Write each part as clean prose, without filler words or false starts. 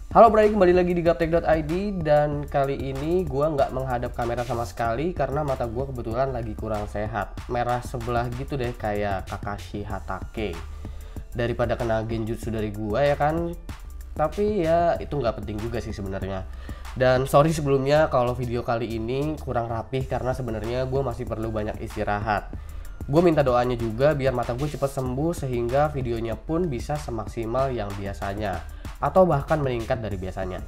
Halo Bray, kembali lagi di gaptek.id dan kali ini gue nggak menghadap kamera sama sekali karena mata gue kebetulan lagi kurang sehat. Merah sebelah gitu deh kayak Kakashi Hatake. Daripada kena genjutsu dari gue ya kan. Tapi ya itu nggak penting juga sih sebenarnya. Dan sorry sebelumnya kalau video kali ini kurang rapih karena sebenarnya gue masih perlu banyak istirahat. Gue minta doanya juga biar mata gue cepat sembuh sehingga videonya pun bisa semaksimal yang biasanya atau bahkan meningkat dari biasanya.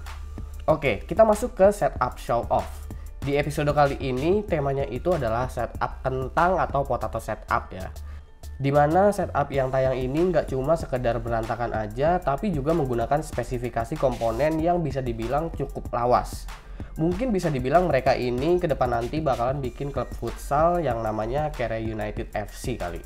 Oke, kita masuk ke setup show off. Di episode kali ini temanya itu adalah setup kentang atau potato setup ya. Dimana setup yang tayang ini nggak cuma sekedar berantakan aja, tapi juga menggunakan spesifikasi komponen yang bisa dibilang cukup lawas. Mungkin bisa dibilang mereka ini ke depan nanti bakalan bikin klub futsal yang namanya Kere United FC kali.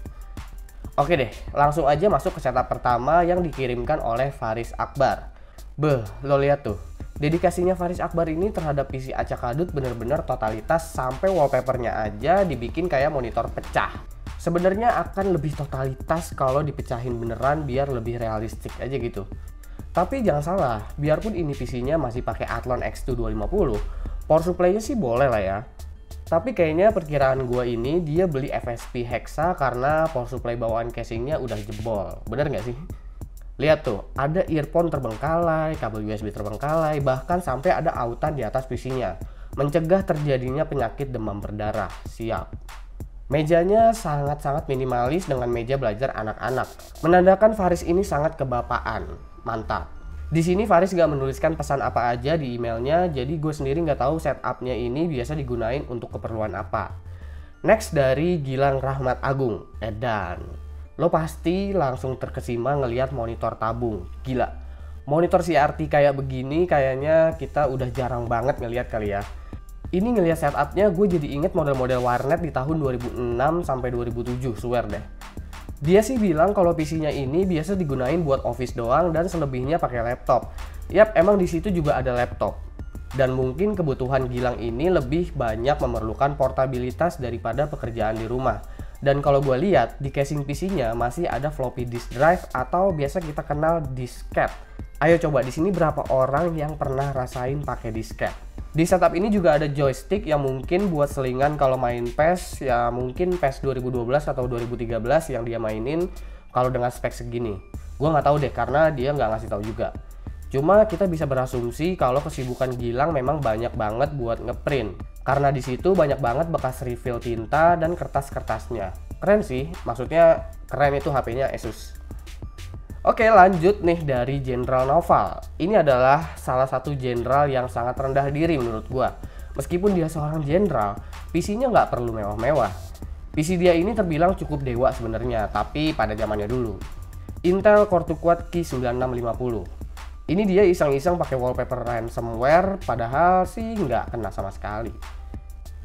Oke deh, langsung aja masuk ke setup pertama yang dikirimkan oleh Faris Akbar. Beh, lo lihat tuh, dedikasinya Faris Akbar ini terhadap PC acak adut bener-bener totalitas sampai wallpapernya aja dibikin kayak monitor pecah. Sebenarnya akan lebih totalitas kalau dipecahin beneran biar lebih realistik aja gitu. Tapi jangan salah, biarpun ini PC-nya masih pakai Athlon X2 250, power supply-nya sih boleh lah ya. Tapi kayaknya perkiraan gua ini dia beli FSP Hexa karena power supply bawaan casingnya udah jebol. Bener nggak sih? Lihat tuh, ada earphone terbengkalai, kabel USB terbengkalai, bahkan sampai ada autan di atas PC-nya. Mencegah terjadinya penyakit demam berdarah. Siap. Mejanya sangat-sangat minimalis dengan meja belajar anak-anak. Menandakan Faris ini sangat kebapaan. Mantap. Di sini Faris gak menuliskan pesan apa aja di emailnya, jadi gue sendiri gak tahu setupnya ini biasa digunain untuk keperluan apa. Next dari Gilang Rahmat Agung, edan. Lo pasti langsung terkesima ngelihat monitor tabung. Gila, monitor CRT kayak begini kayaknya kita udah jarang banget ngelihat kali ya. Ini ngelihat setupnya gue jadi inget model-model warnet di tahun 2006 sampai 2007, swear deh. Dia sih bilang kalau PC-nya ini biasa digunain buat office doang dan selebihnya pakai laptop. Yap, emang di situ juga ada laptop. Dan mungkin kebutuhan Gilang ini lebih banyak memerlukan portabilitas daripada pekerjaan di rumah. Dan kalau gue lihat di casing PC-nya masih ada floppy disk drive atau biasa kita kenal disket. Ayo coba di sini berapa orang yang pernah rasain pakai disket? Di setup ini juga ada joystick yang mungkin buat selingan kalau main PES, ya mungkin PES 2012 atau 2013 yang dia mainin kalau dengan spek segini. Gue nggak tahu deh karena dia nggak ngasih tahu juga. Cuma kita bisa berasumsi kalau kesibukan Gilang memang banyak banget buat ngeprint. Karena di situ banyak banget bekas refill tinta dan kertas-kertasnya. Keren sih, maksudnya keren itu HP-nya Asus. Oke, lanjut nih dari Jenderal Noval. Ini adalah salah satu jenderal yang sangat rendah diri menurut gua. Meskipun dia seorang jenderal, PC-nya nggak perlu mewah-mewah. PC dia ini terbilang cukup dewa sebenarnya, tapi pada zamannya dulu. Intel Core 2 Quad Q9650. Ini dia iseng-iseng pakai wallpaper ransomware, padahal sih nggak kena sama sekali.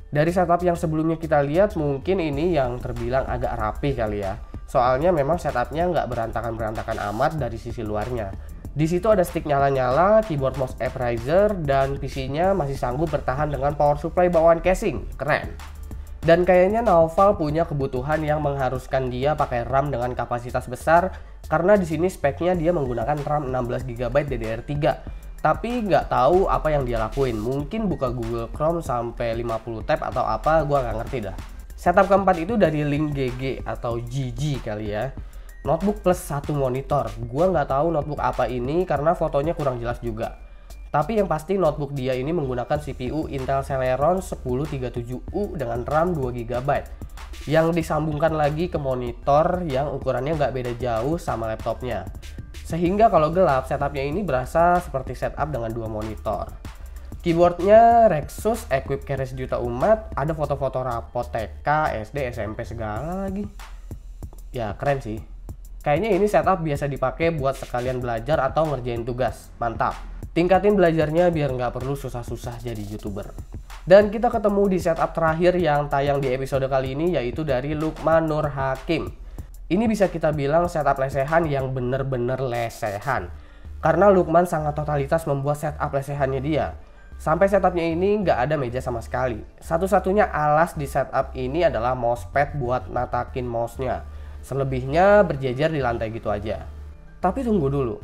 Dari setup yang sebelumnya kita lihat, mungkin ini yang terbilang agak rapi kali ya. Soalnya memang setupnya nggak berantakan-berantakan amat dari sisi luarnya. Di situ ada stick nyala-nyala, keyboard mouse app riser, dan PC-nya masih sanggup bertahan dengan power supply bawaan casing. Keren. Dan kayaknya Naufal punya kebutuhan yang mengharuskan dia pakai RAM dengan kapasitas besar, karena di sini speknya dia menggunakan RAM 16GB DDR3. Tapi nggak tahu apa yang dia lakuin. Mungkin buka Google Chrome sampai 50 tab atau apa, gua nggak ngerti dah. Setup keempat itu dari Link GG atau GG kali ya. Notebook plus satu monitor. Gua nggak tahu notebook apa ini karena fotonya kurang jelas juga. Tapi yang pasti notebook dia ini menggunakan CPU Intel Celeron 1037U dengan RAM 2GB. Yang disambungkan lagi ke monitor yang ukurannya nggak beda jauh sama laptopnya. Sehingga kalau gelap setupnya ini berasa seperti setup dengan dua monitor. Keyboardnya Rexus Equip Carry Sejuta Umat, ada foto-foto rapot TK, SD, SMP segala lagi. Ya keren sih. Kayaknya ini setup biasa dipakai buat sekalian belajar atau ngerjain tugas. Mantap. Tingkatin belajarnya biar nggak perlu susah-susah jadi YouTuber. Dan kita ketemu di setup terakhir yang tayang di episode kali ini, yaitu dari Lukman Nur Hakim. Ini bisa kita bilang setup lesehan yang bener-bener lesehan. Karena Lukman sangat totalitas membuat setup lesehannya dia. Sampai setupnya ini nggak ada meja sama sekali. Satu-satunya alas di setup ini adalah mousepad buat natakin mouse-nya. Selebihnya berjejer di lantai gitu aja. Tapi tunggu dulu,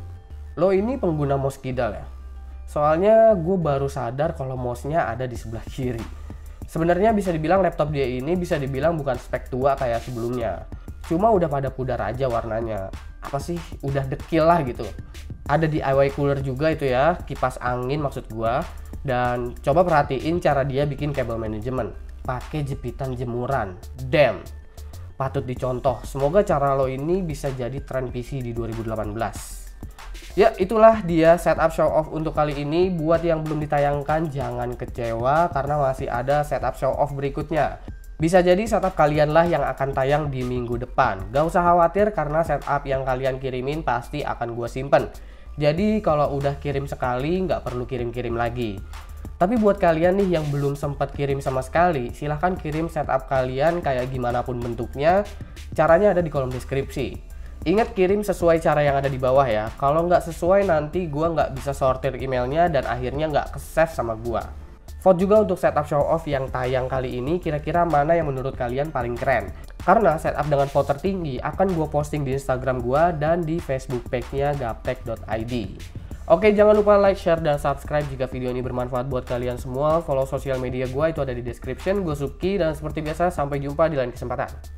lo ini pengguna mouse kidal ya? Soalnya gue baru sadar kalau mouse-nya ada di sebelah kiri. Sebenarnya bisa dibilang laptop dia ini bisa dibilang bukan spek tua kayak sebelumnya. Cuma udah pada pudar aja warnanya. Apa sih, udah dekil lah gitu. Ada DIY cooler juga itu ya, kipas angin maksud gua. Dan coba perhatiin cara dia bikin kabel manajemen. Pakai jepitan jemuran. Damn. Patut dicontoh. Semoga cara lo ini bisa jadi tren PC di 2018. Ya, itulah dia setup show off untuk kali ini. Buat yang belum ditayangkan, jangan kecewa karena masih ada setup show off berikutnya. Bisa jadi setup kalian lah yang akan tayang di minggu depan. Gak usah khawatir karena setup yang kalian kirimin pasti akan gue simpen. Jadi kalau udah kirim sekali, nggak perlu kirim-kirim lagi. Tapi buat kalian nih yang belum sempat kirim sama sekali, silahkan kirim setup kalian kayak gimana pun bentuknya. Caranya ada di kolom deskripsi. Ingat kirim sesuai cara yang ada di bawah ya. Kalau nggak sesuai nanti gua nggak bisa sortir emailnya dan akhirnya nggak ke-save sama gua. Vote juga untuk setup show off yang tayang kali ini, kira-kira mana yang menurut kalian paling keren. Karena setup dengan vote tertinggi akan gua posting di Instagram gua dan di Facebook page-nya gaptek.id. Oke, jangan lupa like, share, dan subscribe jika video ini bermanfaat buat kalian semua. Follow sosial media gua itu ada di description. Gue Subki dan seperti biasa sampai jumpa di lain kesempatan.